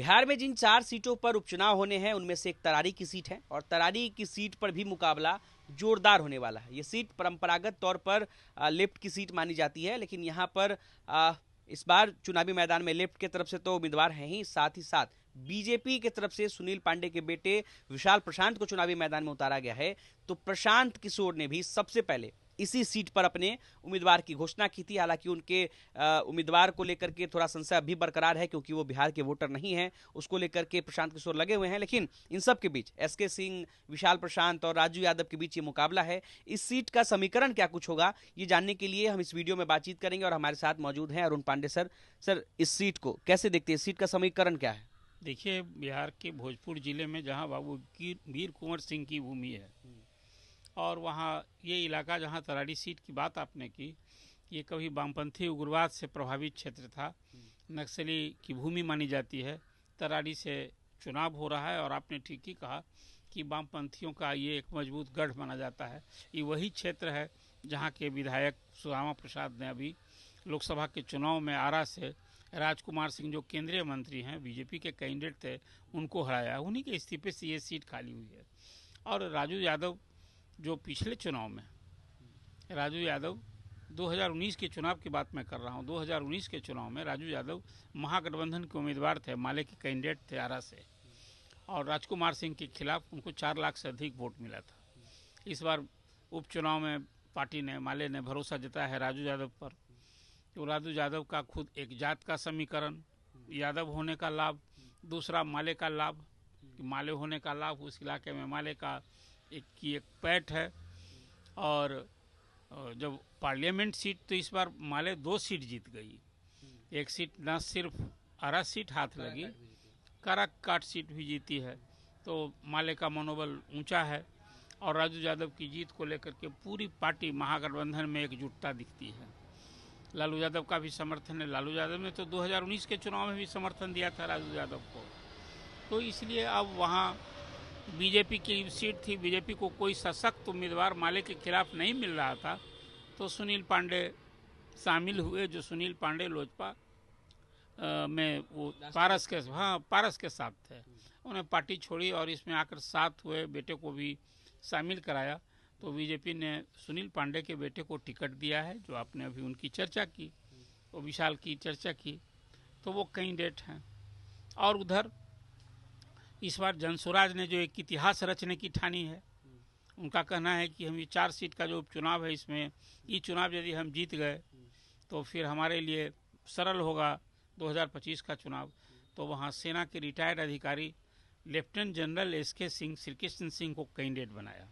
बिहार में जिन 4 सीटों पर उपचुनाव होने हैं उनमें से एक तरारी की सीट है और तरारी की सीट पर भी मुकाबला जोरदार होने वाला है। ये सीट परंपरागत तौर पर लेफ्ट की सीट मानी जाती है, लेकिन यहाँ पर इस बार चुनावी मैदान में लेफ्ट की तरफ से तो उम्मीदवार हैं ही साथ बीजेपी की तरफ से सुनील पांडे के बेटे विशाल प्रशांत को चुनावी मैदान में उतारा गया है। तो प्रशांत किशोर ने भी सबसे पहले इसी सीट पर अपने उम्मीदवार की घोषणा की थी। हालांकि उनके उम्मीदवार को लेकर के थोड़ा संशय अभी बरकरार है क्योंकि वो बिहार के वोटर नहीं हैं, उसको लेकर के प्रशांत किशोर लगे हुए हैं। लेकिन इन सब के बीच एसके सिंह, विशाल प्रशांत और राजू यादव के बीच ये मुकाबला है। इस सीट का समीकरण क्या कुछ होगा ये जानने के लिए हम इस वीडियो में बातचीत करेंगे और हमारे साथ मौजूद हैं अरुण पांडे सर। सर, इस सीट को कैसे देखते हैं? इस सीट का समीकरण क्या है? देखिए, बिहार के भोजपुर जिले में जहां बाबू वीर कुंवर सिंह की भूमि है और वहाँ ये इलाका जहाँ तरारी सीट की बात आपने की, ये कभी वामपंथी उग्रवाद से प्रभावित क्षेत्र था, नक्सली की भूमि मानी जाती है। तरारी से चुनाव हो रहा है और आपने ठीक ही कहा कि वामपंथियों का ये एक मजबूत गढ़ माना जाता है। ये वही क्षेत्र है जहाँ के विधायक सुदामा प्रसाद ने अभी लोकसभा के चुनाव में आरा से राजकुमार सिंह, जो केंद्रीय मंत्री हैं, बीजेपी के कैंडिडेट थे, उनको हराया। उन्हीं के इस्तीफे से ये सीट खाली हुई है। और राजू यादव, जो पिछले चुनाव में राजू यादव 2019 के चुनाव की बात मैं कर रहा हूँ, 2019 के चुनाव में राजू यादव महागठबंधन के उम्मीदवार थे, माले के कैंडिडेट थे आरा से, और राजकुमार सिंह के खिलाफ उनको 4 लाख से अधिक वोट मिला था। इस बार उपचुनाव में पार्टी ने, माले ने भरोसा जताया है राजू यादव पर। तो राजू यादव का खुद एक जात का समीकरण, यादव होने का लाभ, दूसरा माले का लाभ, माले होने का लाभ, उस इलाके में माले का एक पैठ है। और जब पार्लियामेंट सीट, तो इस बार माले 2 सीट जीत गई। एक सीट न सिर्फ आरा सीट हाथ लगी, काराकाट सीट भी जीती है। तो माले का मनोबल ऊंचा है और राजू यादव की जीत को लेकर के पूरी पार्टी महागठबंधन में एकजुटता दिखती है। लालू यादव का भी समर्थन है। लालू यादव ने तो 2019 के चुनाव में भी समर्थन दिया था राजू यादव को। तो इसलिए अब वहाँ बीजेपी की सीट थी, बीजेपी को कोई सशक्त उम्मीदवार माले के खिलाफ नहीं मिल रहा था, तो सुनील पांडे शामिल हुए, जो सुनील पांडे लोजपा में वो पारस के साथ थे। उन्हें पार्टी छोड़ी और इसमें आकर साथ हुए, बेटे को भी शामिल कराया। तो बीजेपी ने सुनील पांडे के बेटे को टिकट दिया है, जो आपने अभी उनकी चर्चा की, वो विशाल की चर्चा की, तो वो कैंडिडेट हैं। और उधर इस बार जनसुराज ने जो एक इतिहास रचने की ठानी है। उनका कहना है कि हम ये 4 सीट का जो उपचुनाव है, इसमें ये चुनाव यदि हम जीत गए तो फिर हमारे लिए सरल होगा 2025 का चुनाव। तो वहाँ सेना के रिटायर्ड अधिकारी lieutenant general SK Singh, Shrikrishna Singh को कैंडिडेट बनाया।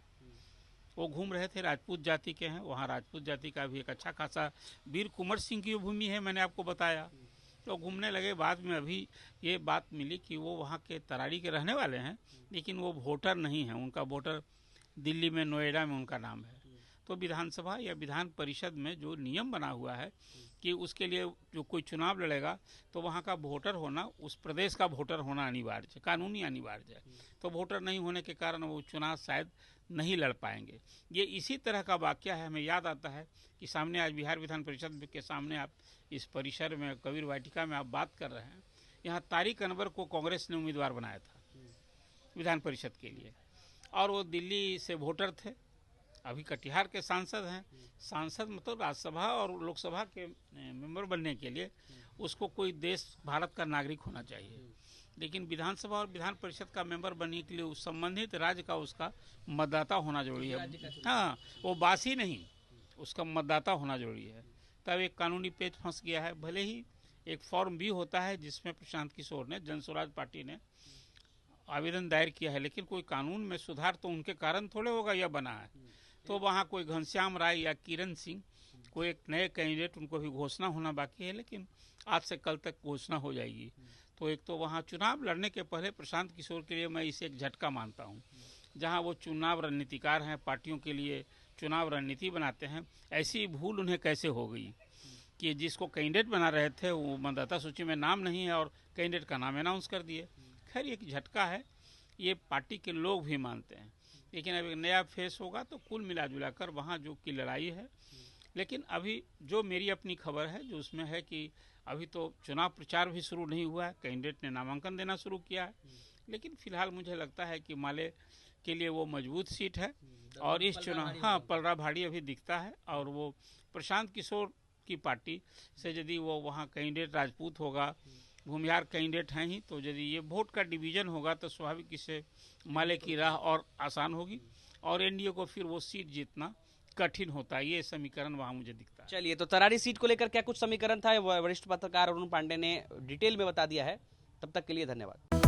वो घूम रहे थे, राजपूत जाति के हैं, वहाँ राजपूत जाति का भी एक अच्छा खासा, वीर कुंवर सिंह की भूमि है, मैंने आपको बताया। तो घूमने लगे। बाद में अभी ये बात मिली कि वो वहाँ के तरारी के रहने वाले हैं, लेकिन वो वोटर नहीं हैं। उनका वोटर दिल्ली में, नोएडा में उनका नाम है। तो विधानसभा या विधान परिषद में जो नियम बना हुआ है कि उसके लिए जो कोई चुनाव लड़ेगा तो वहाँ का वोटर होना, उस प्रदेश का वोटर होना अनिवार्य है, कानूनी अनिवार्य है। तो वोटर नहीं होने के कारण वो चुनाव शायद नहीं लड़ पाएंगे। ये इसी तरह का वाकया है। हमें याद आता है कि सामने आज बिहार विधान परिषद के सामने, आप इस परिसर में, कबीर वाटिका में आप बात कर रहे हैं, यहाँ तारिक अनवर को कांग्रेस ने उम्मीदवार बनाया था विधान परिषद के लिए, और वो दिल्ली से वोटर थे, अभी कटिहार के सांसद हैं। सांसद मतलब राज्यसभा और लोकसभा के मेंबर बनने के लिए उसको कोई देश, भारत का नागरिक होना चाहिए, लेकिन विधानसभा और विधान परिषद का मेंबर बनने के लिए उस संबंधित राज्य का उसका मतदाता होना जरूरी है। हाँ, वो बासी नहीं, उसका मतदाता होना जरूरी है। तब एक कानूनी पेच फंस गया है। भले ही एक फॉर्म भी होता है जिसमें प्रशांत किशोर ने, जनसुराज पार्टी ने आवेदन दायर किया है, लेकिन कोई कानून में सुधार तो उनके कारण थोड़े होगा यह बना है। तो वहाँ कोई घनश्याम राय या किरण सिंह, कोई एक नए कैंडिडेट, उनको भी घोषणा होना बाकी है, लेकिन आज से कल तक घोषणा हो जाएगी। तो एक तो वहाँ चुनाव लड़ने के पहले प्रशांत किशोर के लिए मैं इसे एक झटका मानता हूँ। जहाँ वो चुनाव रणनीतिकार हैं, पार्टियों के लिए चुनाव रणनीति बनाते हैं, ऐसी भूल उन्हें कैसे हो गई कि जिसको कैंडिडेट बना रहे थे वो मतदाता सूची में नाम नहीं है और कैंडिडेट का नाम अनाउंस कर दिए। खैर, एक झटका है, ये पार्टी के लोग भी मानते हैं। लेकिन अब एक नया फेस होगा तो कुल मिला जुला कर वहाँ जो की लड़ाई है लेकिन अभी जो मेरी अपनी खबर है जो उसमें है कि अभी तो चुनाव प्रचार भी शुरू नहीं हुआ है, कैंडिडेट ने नामांकन देना शुरू किया है, लेकिन फिलहाल मुझे लगता है कि माले के लिए वो मजबूत सीट है और इस चुनाव हाँ पलड़ा भारी अभी दिखता है। और वो प्रशांत किशोर की पार्टी से यदि वो वहाँ कैंडिडेट राजपूत होगा, भूमिहार कैंडिडेट हैं ही, तो यदि ये वोट का डिवीजन होगा तो स्वाभाविक इससे माले की राह और आसान होगी और एनडीए को फिर वो सीट जीतना कठिन होता है। ये समीकरण वहाँ मुझे दिखता है। चलिए, तो तरारी सीट को लेकर क्या कुछ समीकरण था, वरिष्ठ पत्रकार अरुण पांडे ने डिटेल में बता दिया है। तब तक के लिए धन्यवाद।